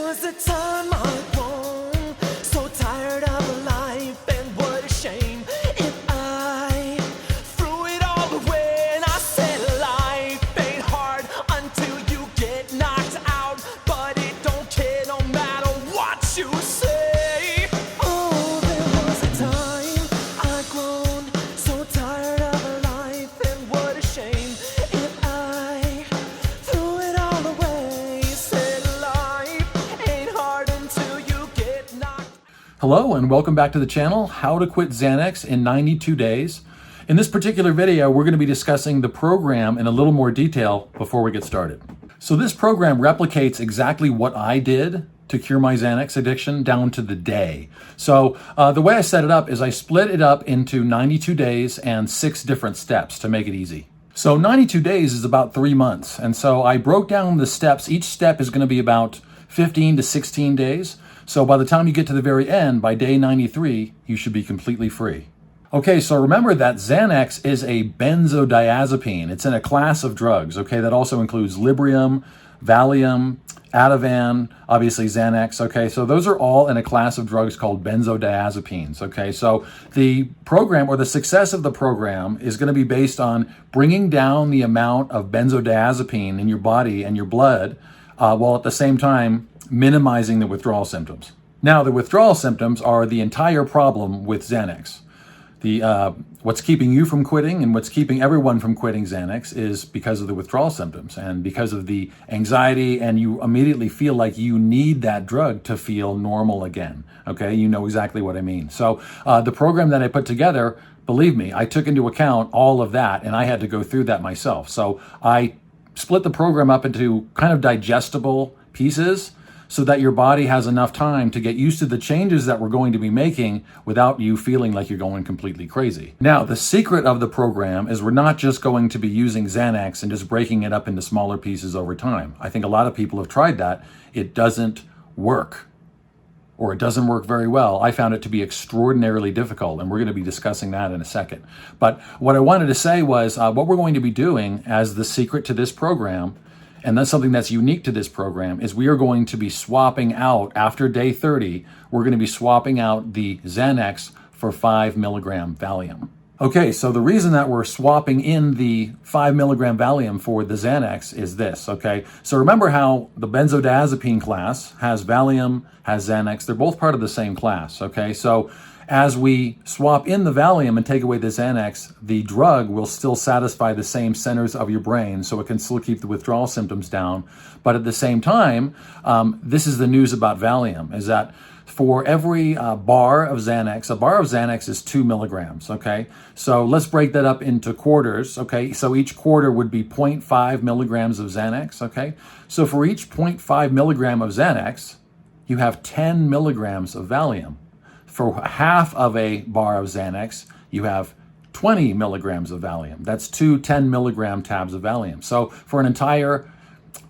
was a time I'd grown so tired of life, and what a shame if I threw it all away. And I said life ain't hard until you get knocked out, but it don't care no matter what you say. Oh, there was a time I'd grown so tired of life, and what a shame if I threw it all away. Said life ain't hard until you get knocked. Hello and welcome back to the channel, How to Quit Xanax in 92 Days. In this particular video, we're going to be discussing the program in a little more detail before we get started. So this program replicates exactly what I did to cure my Xanax addiction down to the day. So the way I set it up is I split it up into 92 days and 6 different steps to make it easy. So 92 days is about 3 months. And so I broke down the steps. Each step is going to be about 15 to 16 days. So by the time you get to the very end, by day 93, you should be completely free. Okay, so remember that Xanax is a benzodiazepine. It's in a class of drugs, okay? That also includes Librium, Valium, Ativan, obviously Xanax, okay? So those are all in a class of drugs called benzodiazepines, okay? So the program, or the success of the program, is going to be based on bringing down the amount of benzodiazepine in your body and your blood, while at the same time minimizing the withdrawal symptoms. Now, the withdrawal symptoms are the entire problem with Xanax. What's keeping you from quitting and what's keeping everyone from quitting Xanax is because of the withdrawal symptoms and because of the anxiety, and you immediately feel like you need that drug to feel normal again. Okay, you know exactly what I mean. So the program that I put together, believe me, I took into account all of that, and I had to go through that myself. So I split the program up into kind of digestible pieces so that your body has enough time to get used to the changes that we're going to be making without you feeling like you're going completely crazy. Now, the secret of the program is we're not just going to be using Xanax and just breaking it up into smaller pieces over time. I think a lot of people have tried that. It doesn't work, or it doesn't work very well. I found it to be extraordinarily difficult, and we're going to be discussing that in a second. But what I wanted to say was what we're going to be doing as the secret to this program, and that's something that's unique to this program, is we are going to be swapping out, after day 30, we're going to be swapping out the Xanax for 5 milligram Valium. Okay, so the reason that we're swapping in the 5 milligram Valium for the Xanax is this, okay? So remember how the benzodiazepine class has Valium, has Xanax. They're both part of the same class, okay? So as we swap in the Valium and take away the Xanax, the drug will still satisfy the same centers of your brain, so it can still keep the withdrawal symptoms down. But at the same time, this is the news about Valium, is that for every bar of Xanax, a bar of Xanax is 2 milligrams, okay? So let's break that up into quarters, okay? So each quarter would be 0.5 milligrams of Xanax, okay? So for each 0.5 milligram of Xanax, you have 10 milligrams of Valium. For half of a bar of Xanax, you have 20 milligrams of Valium. That's 2 10 milligram tabs of Valium. So for an entire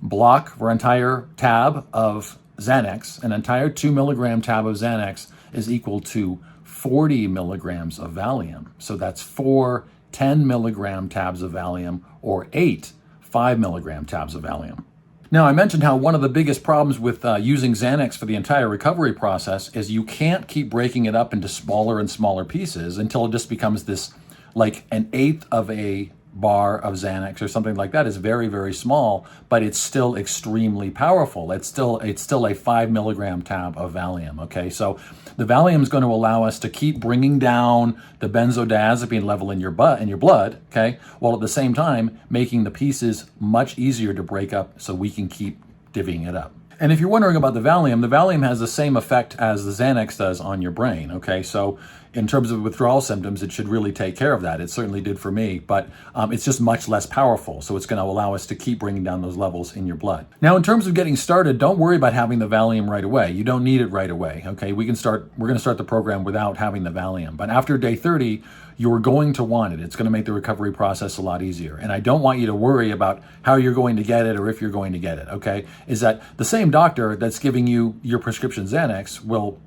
block, for an entire tab of Xanax, an entire 2 milligram tab of Xanax is equal to 40 milligrams of Valium. So that's 4 10 milligram tabs of Valium, or 8 5 milligram tabs of Valium. Now, I mentioned how one of the biggest problems with using Xanax for the entire recovery process is you can't keep breaking it up into smaller and smaller pieces until it just becomes this, like an eighth of a bar of Xanax or something like that. Is very, very small, but it's still extremely powerful. It's still a 5 milligram tab of Valium, okay? So the Valium is going to allow us to keep bringing down the benzodiazepine level in your blood, okay? While at the same time making the pieces much easier to break up so we can keep divvying it up. And if you're wondering about the Valium has the same effect as the Xanax does on your brain, okay? So in terms of withdrawal symptoms, it should really take care of that. It certainly did for me, but it's just much less powerful. So it's going to allow us to keep bringing down those levels in your blood. Now, in terms of getting started, don't worry about having the Valium right away. You don't need it right away, okay? We're going to start the program without having the Valium. But after day 30, you're going to want it. It's going to make the recovery process a lot easier. And I don't want you to worry about how you're going to get it or if you're going to get it, okay? Is that the same doctor that's giving you your prescription Xanax will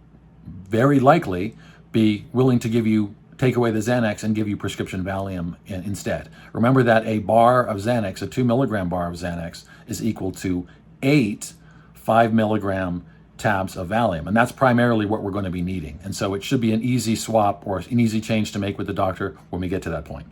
very likely be willing to take away the Xanax and give you prescription Valium instead. Remember that a bar of Xanax, a 2 milligram bar of Xanax, is equal to 8 5 milligram tabs of Valium. And that's primarily what we're going to be needing. And so it should be an easy swap or an easy change to make with the doctor when we get to that point.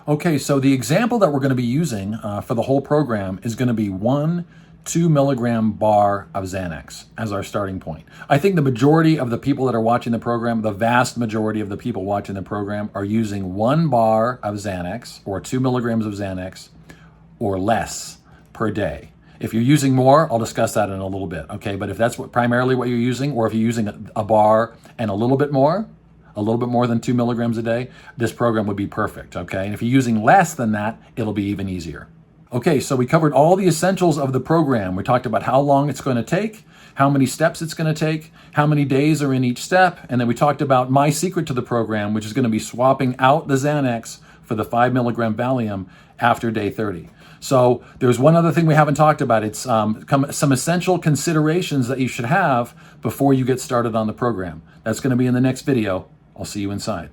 Okay, so the example that we're going to be using for the whole program is going to be 2 milligram bar of Xanax as our starting point. I think the majority of the people that are watching the program, the vast majority of the people watching the program are using 1 bar of Xanax or 2 milligrams of Xanax or less per day. If you're using more, I'll discuss that in a little bit, okay? But if that's primarily what you're using, or if you're using a bar and a little bit more than 2 milligrams a day, this program would be perfect, okay? And if you're using less than that, it'll be even easier. Okay, so we covered all the essentials of the program. We talked about how long it's going to take, how many steps it's going to take, how many days are in each step, and then we talked about my secret to the program, which is going to be swapping out the Xanax for the 5 milligram Valium after day 30. So there's one other thing we haven't talked about. It's some essential considerations that you should have before you get started on the program. That's going to be in the next video. I'll see you inside.